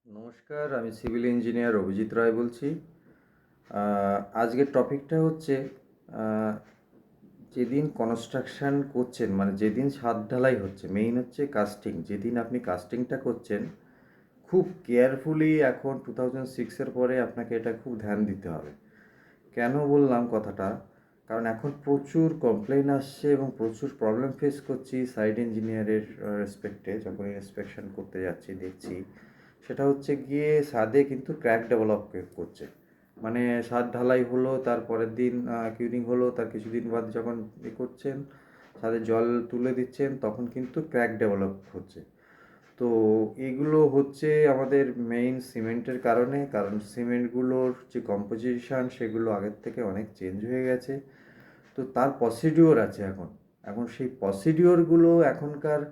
নমস্কার, আমি civil engineer Abhijit রায় বলছি। আজকের টপিকটা হচ্ছে আহ, যেদিন কনস্ট্রাকশান করছেন, মানে যেদিন ছাদ ঢালাই হচ্ছে, মেইন হচ্ছে কাস্টিং। যেদিন আপনি কাস্টিংটা করছেন, খুব কেয়ারফুলি এখন 2006-এর পরে আপনাকে এটা খুব ধ্যান দিতে হবে। কেন বললাম কথাটা? কারণ এখন প্রচুর কমপ্লেন আসছে এবং প্রচুর প্রবলেম ফেস করছি সাইট ইঞ্জিনিয়ারের রেসপেক্টে। যখন ইন্সপেকশন করতে যাচ্ছি দেখছি সেটা হচ্ছে গিয়ে ছাদে কিন্তু ক্র্যাক ডেভেলপ করছে। মানে ছাদ ঢালাই হলো, তার পরের দিন কিউরিং হলো, তার কিছুদিন বাদ যখন করছেন, ছাদে জল তুলে দিচ্ছেন, তখন কিন্তু ক্র্যাক ডেভেলপ হচ্ছে। তো এগুলো হচ্ছে আমাদের মেইন সিমেন্টের কারণে। কারণ সিমেন্টগুলোর যে কম্পোজিশন সেগুলো আগের থেকে অনেক চেঞ্জ হয়ে গেছে। তো তার প্রসিডিওর আছে এখন। এখন সেই প্রসিডিওরগুলো এখনকার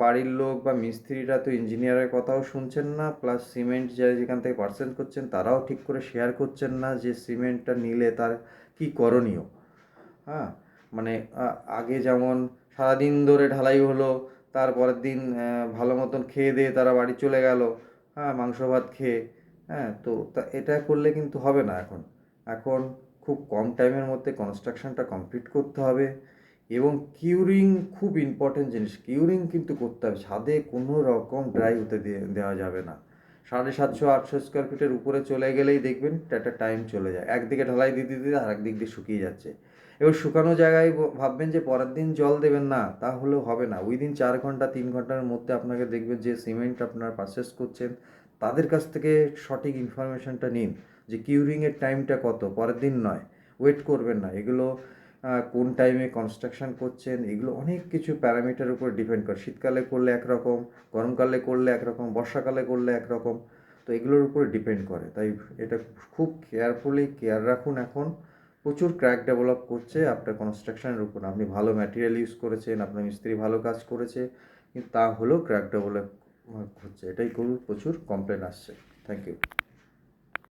বাড়ির লোক বা মিস্ত্রিরা তো ইঞ্জিনিয়ারের কথাও শুনছেন না, প্লাস সিমেন্ট যারা যেখান থেকে পার্সেল করছেন তারাও ঠিক করে শেয়ার করছেন না যে সিমেন্টটা নিলে তার কী করণীয়। হ্যাঁ, মানে আগে যেমন সারাদিন ধরে ঢালাই হলো, তারপরের দিন ভালো মতন খেয়ে দিয়ে তারা বাড়ি চলে গেল, হ্যাঁ, মাংস ভাত খেয়ে। হ্যাঁ, তো তা এটা করলে কিন্তু হবে না এখন। এখন খুব কম টাইমের মধ্যে কনস্ট্রাকশনটা কমপ্লিট করতে হবে। এবং কিউরিং খুব ইম্পর্টেন্ট জিনিস। কিউরিং কিন্তু করতে হবে, ছাদে কোনো রকম ড্রাই হতে দেওয়া যাবে না। 750-800 স্কোয়ার ফিটের উপরে চলে গেলেই দেখবেন একটা টাইম চলে যায়, একদিকে ঢালাই দিতে দিতে আর একদিক দিয়ে শুকিয়ে যাচ্ছে। এবার শুকানো জায়গায় ভাববেন যে পরের দিন জল দেবেন, না, তাহলেও হবে না। উইদিন 4 ঘন্টা 3 ঘন্টার মধ্যে আপনাকে দেখবেন যে সিমেন্ট আপনারা পারচেস করছেন তাদের কাছ থেকে সঠিক ইনফরমেশনটা নিন যে কিউরিংয়ের টাইমটা কত, পরের দিন নয়। ওয়েট করবেন না। এগুলো কোন টাইমে কনস্ট্রাকশন করছেন, এগুলো অনেক কিছু প্যারামিটার উপর ডিপেন্ড করে। শীতকালে করলে একরকম, গরমকালে করলে একরকম, বর্ষাকালে করলে একরকম। তো এগুলোর উপরে ডিপেন্ড করে। তাই এটা খুব কেয়ারফুলি কেয়ার রাখুন। এখন প্রচুর ক্র্যাক ডেভেলপ করছে আপনার কনস্ট্রাকশনের উপর। আপনি ভালো ম্যাটেরিয়াল ইউজ করেছেন, আপনার মিস্ত্রি ভালো কাজ করেছে, কিন্তু তা হলেও ক্র্যাক ডেভেলপ হচ্ছে। এটাই প্রচুর কমপ্লেন আসছে। Thank you.